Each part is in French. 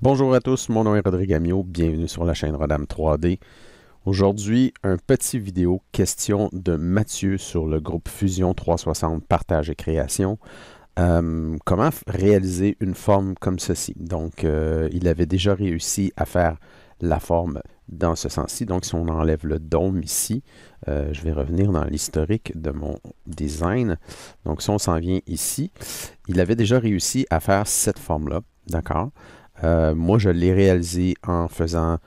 Bonjour à tous, mon nom est Rodrigue Amiot, bienvenue sur la chaîne Rodam 3D. Aujourd'hui, un petit vidéo question de Mathieu sur le groupe Fusion 360 Partage et Création. Comment réaliser une forme comme ceci? Donc, il avait déjà réussi à faire la forme dans ce sens-ci. Donc, si on enlève le dôme ici, je vais revenir dans l'historique de mon design. Donc, si on s'en vient ici, il avait déjà réussi à faire cette forme-là, d'accord? Moi, je l'ai réalisé en faisant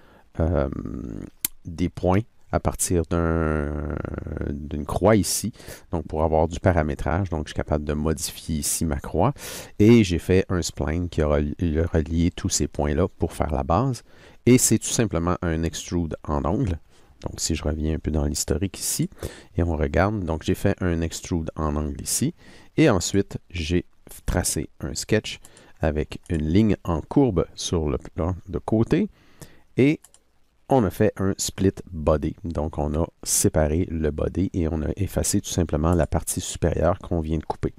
des points à partir d'une croix ici, donc pour avoir du paramétrage. Donc, je suis capable de modifier ici ma croix. Et j'ai fait un spline qui a relié tous ces points-là pour faire la base. Et c'est tout simplement un extrude en angle. Donc, si je reviens un peu dans l'historique ici, et on regarde, donc j'ai fait un extrude en angle ici. Et ensuite, j'ai tracé un sketch avec une ligne en courbe sur le plan de côté. Et on a fait un split body. Donc, on a séparé le body et on a effacé tout simplement la partie supérieure qu'on vient de couper.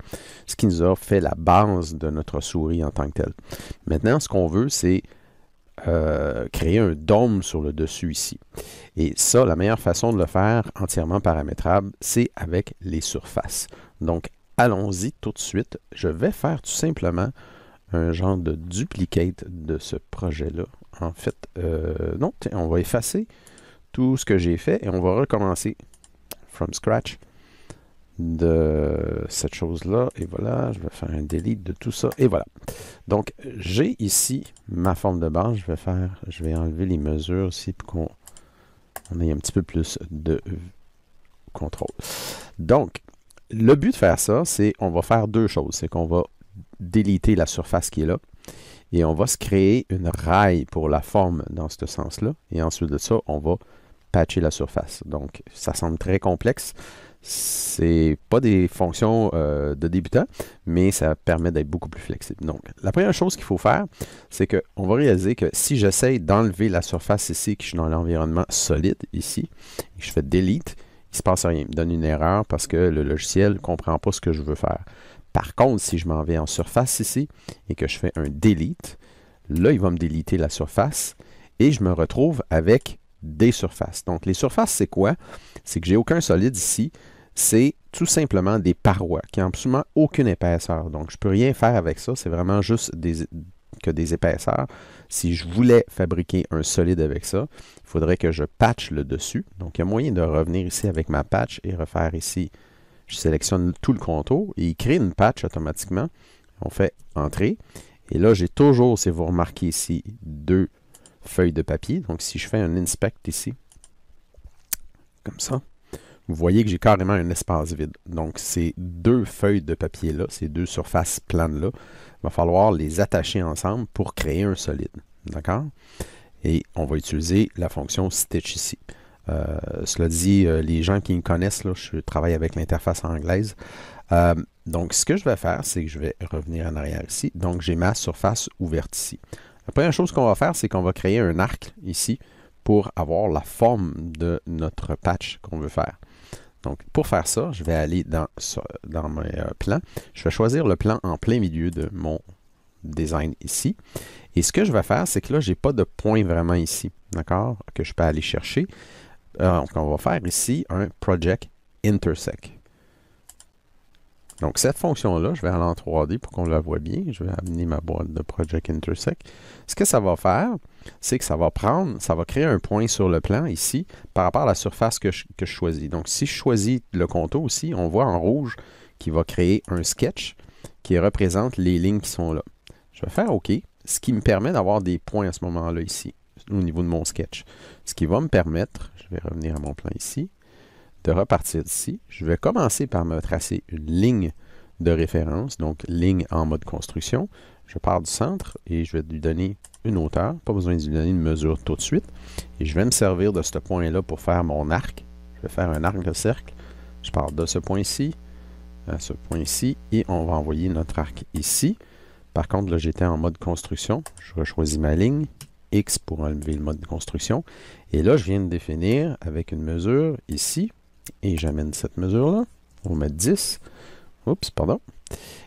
Ce qui nous a fait la base de notre souris en tant que telle. Maintenant, ce qu'on veut, c'est créer un dôme sur le dessus ici. Et ça, la meilleure façon de le faire entièrement paramétrable, c'est avec les surfaces. Donc, allons-y tout de suite. Je vais faire tout simplement un genre de duplicate de ce projet-là. En fait, non, on va effacer tout ce que j'ai fait et on va recommencer from scratch de cette chose-là. Et voilà, je vais faire un delete de tout ça. Et voilà. Donc, j'ai ici ma forme de base. Je vais enlever les mesures ici pour qu'on ait un petit peu plus de contrôle. Donc, le but de faire ça, c'est on va faire deux choses. C'est qu'on va déliter la surface qui est là. Et on va se créer une raille pour la forme dans ce sens-là. Et ensuite de ça, on va patcher la surface. Donc, ça semble très complexe. C'est pas des fonctions de débutant, mais ça permet d'être beaucoup plus flexible. Donc, la première chose qu'il faut faire, c'est qu'on va réaliser que si j'essaye d'enlever la surface ici, que je suis dans l'environnement solide ici, et que je fais delete, il ne se passe rien. Il me donne une erreur parce que le logiciel ne comprend pas ce que je veux faire. Par contre, si je m'en vais en surface ici et que je fais un delete, là, il va me déliter la surface et je me retrouve avec des surfaces. Donc, les surfaces, c'est quoi? C'est que j'ai aucun solide ici. C'est tout simplement des parois qui n'ont absolument aucune épaisseur. Donc, je ne peux rien faire avec ça. C'est vraiment juste des épaisseurs. Si je voulais fabriquer un solide avec ça, il faudrait que je patche le dessus. Donc, il y a moyen de revenir ici avec ma patch et refaire ici. Je sélectionne tout le contour et il crée une patch automatiquement. On fait Entrée. Et là, j'ai toujours, si vous remarquez ici, deux feuilles de papier. Donc, si je fais un Inspect ici, comme ça, vous voyez que j'ai carrément un espace vide. Donc, ces deux feuilles de papier-là, ces deux surfaces planes-là, il va falloir les attacher ensemble pour créer un solide. D'accord? Et on va utiliser la fonction Stitch ici. Cela dit, les gens qui me connaissent, là, je travaille avec l'interface anglaise. Donc, ce que je vais faire, c'est que je vais revenir en arrière ici. Donc, j'ai ma surface ouverte ici. La première chose qu'on va faire, c'est qu'on va créer un arc ici pour avoir la forme de notre patch qu'on veut faire. Donc, pour faire ça, je vais aller dans mes plans. Je vais choisir le plan en plein milieu de mon design ici. Et ce que je vais faire, c'est que là, je n'ai pas de point vraiment ici, d'accord, que je peux aller chercher. Donc, on va faire ici un Project Intersect. Donc, cette fonction-là, je vais aller en 3D pour qu'on la voit bien. Je vais amener ma boîte de Project Intersect. Ce que ça va faire, c'est que ça va créer un point sur le plan ici par rapport à la surface que je choisis. Donc, si je choisis le contour aussi, on voit en rouge qu'il va créer un sketch qui représente les lignes qui sont là. Je vais faire OK, ce qui me permet d'avoir des points à ce moment-là ici, au niveau de mon sketch. Ce qui va me permettre, je vais revenir à mon plan ici, de repartir d'ici. Je vais commencer par me tracer une ligne de référence, donc ligne en mode construction. Je pars du centre et je vais lui donner une hauteur. Pas besoin de lui donner une mesure tout de suite. Et je vais me servir de ce point-là pour faire mon arc. Je vais faire un arc de cercle. Je pars de ce point-ci à ce point-ci et on va envoyer notre arc ici. Par contre, là, j'étais en mode construction. Je choisis ma ligne. X pour enlever le mode de construction. Et là, je viens de définir avec une mesure ici. Et j'amène cette mesure-là. On met 10. Oups, pardon.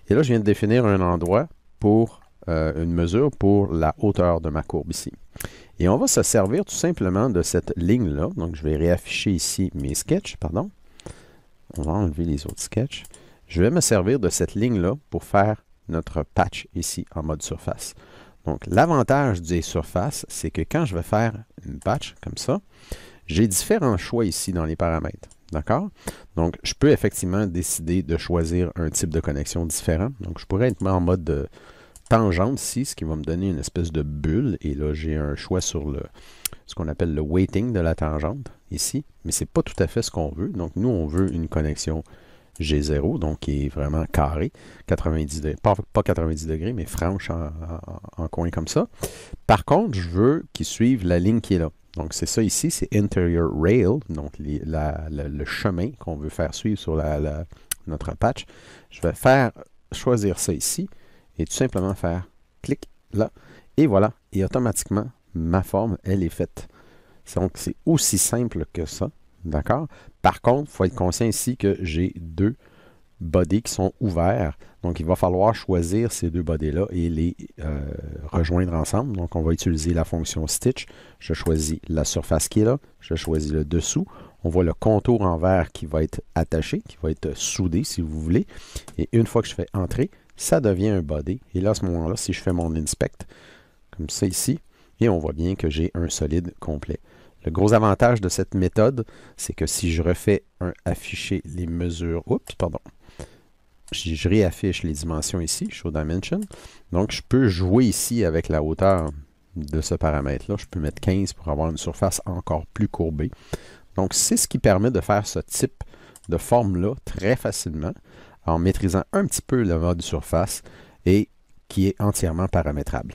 Et là, je viens de définir un endroit pour une mesure pour la hauteur de ma courbe ici. Et on va se servir tout simplement de cette ligne-là. Donc, je vais réafficher ici mes sketchs, pardon. On va enlever les autres sketchs. Je vais me servir de cette ligne-là pour faire notre patch ici en mode surface. Donc, l'avantage des surfaces, c'est que quand je vais faire une patch comme ça, j'ai différents choix ici dans les paramètres. D'accord? Donc, je peux effectivement décider de choisir un type de connexion différent. Donc, je pourrais être en mode tangente ici, ce qui va me donner une espèce de bulle. Et là, j'ai un choix sur ce qu'on appelle le weighting de la tangente ici. Mais ce n'est pas tout à fait ce qu'on veut. Donc, nous, on veut une connexion G0, donc qui est vraiment carré, 90 degrés, pas 90 degrés, mais franche en coin comme ça. Par contre, je veux qu'il suive la ligne qui est là. Donc, c'est ça ici, c'est Interior Rail, donc le chemin qu'on veut faire suivre sur notre patch. Je vais choisir ça ici et tout simplement faire clic là. Et voilà, et automatiquement, ma forme, elle est faite. Donc, c'est aussi simple que ça. D'accord? Par contre, il faut être conscient ici que j'ai deux bodies qui sont ouverts. Donc, il va falloir choisir ces deux bodies-là et les rejoindre ensemble. Donc, on va utiliser la fonction Stitch. Je choisis la surface qui est là. Je choisis le dessous. On voit le contour en vert qui va être attaché, qui va être soudé, si vous voulez. Et une fois que je fais Entrer, ça devient un body. Et là, à ce moment-là, si je fais mon Inspect, comme ça ici, et on voit bien que j'ai un solide complet. Le gros avantage de cette méthode, c'est que si je refais afficher les mesures, je réaffiche les dimensions ici, Show Dimension. Donc, je peux jouer ici avec la hauteur de ce paramètre-là. Je peux mettre 15 pour avoir une surface encore plus courbée. Donc, c'est ce qui permet de faire ce type de forme-là très facilement en maîtrisant un petit peu le mode surface et qui est entièrement paramétrable.